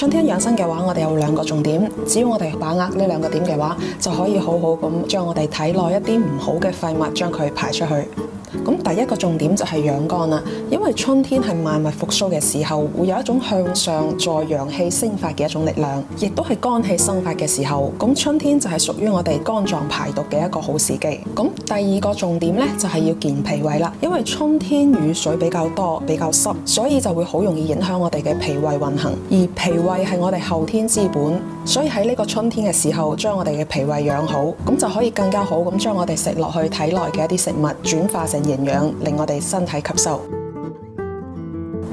春天養生嘅話，我哋有2個重點，只要我哋把握呢2個點嘅話，就可以好好咁將我哋體內一啲唔好嘅廢物將佢排出去。咁第1個重點就係養肝啦，因為春天係萬物復甦嘅時候，會有一種向上助陽氣生發嘅一種力量，亦都係肝氣生發嘅時候。咁春天就係屬於我哋肝臟排毒嘅一個好時機。咁第2個重點呢，就係要健脾胃啦，因為春天雨水比較多、比較濕，所以就會好容易影響我哋嘅脾胃運行。而脾胃係我哋後天之本，所以喺呢個春天嘅時候，將我哋嘅脾胃養好，咁就可以更加好咁將我哋食落去體內嘅一啲食物轉化成營養，令我哋身體吸收。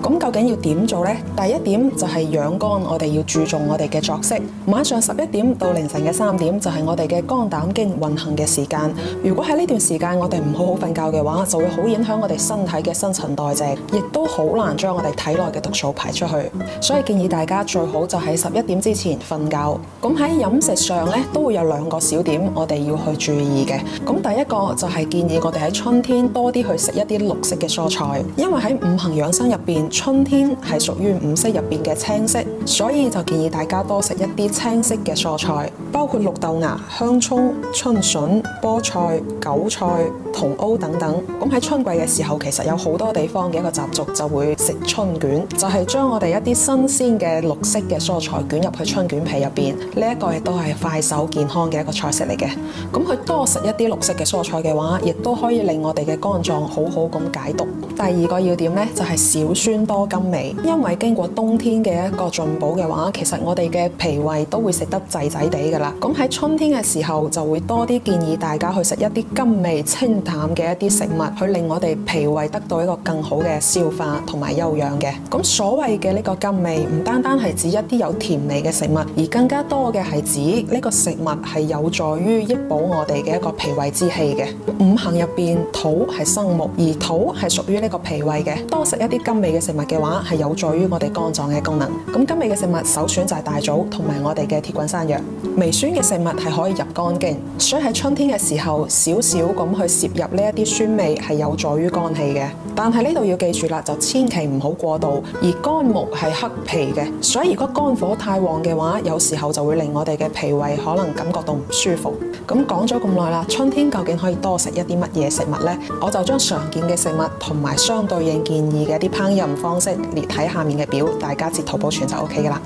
咁究竟要點做呢？第1點就係養肝，我哋要注重我哋嘅作息。晚上11點到凌晨嘅3點就係我哋嘅肝膽經運行嘅時間。如果喺呢段時間我哋唔好好瞓覺嘅話，就會好影響我哋身體嘅新陳代謝，亦都好難將我哋體內嘅毒素排出去。所以建議大家最好就喺11點之前瞓覺。咁喺飲食上呢，都會有2個小點我哋要去注意嘅。咁第1個就係建議我哋喺春天多啲去食一啲綠色嘅蔬菜，因為喺5行養生入邊，春天係屬於5色入邊嘅青色，所以就建議大家多食一啲青色嘅蔬菜，包括綠豆芽、香蔥、春筍、菠菜、韭菜、茼蒿等等。咁喺春季嘅時候，其實有好多地方嘅一個習俗就會食春卷，就係將我哋一啲新鮮嘅綠色嘅蔬菜捲入去春卷皮入邊。呢一個亦都係快手健康嘅一個菜式嚟嘅。咁佢多食一啲綠色嘅蔬菜嘅話，亦都可以令我哋嘅肝臟好好咁解毒。第2個要點呢，就係少酸多甘味，因為經過冬天嘅一個進補嘅話，其實我哋嘅脾胃都會食得滯滯地噶啦。咁喺春天嘅時候，就會多啲建議大家去食一啲甘味清淡嘅一啲食物，去令我哋脾胃得到一個更好嘅消化同埋休養嘅。咁所謂嘅呢個甘味，唔單單係指一啲有甜味嘅食物，而更加多嘅係指呢個食物係有助於益補我哋嘅一個脾胃之氣嘅。5行入邊，土係生木，而土係屬於呢個脾胃嘅。多食一啲甘味嘅食物嘅話，係有助於我哋肝臟嘅功能。咁甘味嘅食物首選就係大棗同埋我哋嘅鐵棍山藥。微酸嘅食物係可以入肝經，所以喺春天嘅時候，少少咁去攝入呢一啲酸味係有助於肝氣嘅。但係呢度要記住啦，就千祈唔好過度。而肝木係克脾嘅，所以如果肝火太旺嘅話，有時候就會令我哋嘅脾胃可能感覺到唔舒服。咁講咗咁耐啦，春天究竟可以多食一啲乜嘢食物呢？我就將常見嘅食物同埋相對應建議嘅一啲烹飪方式列喺下面嘅表，大家截圖保存就 OK 噶啦。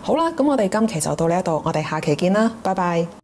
好啦，咁我哋今期就到呢一度，我哋下期見啦，拜拜。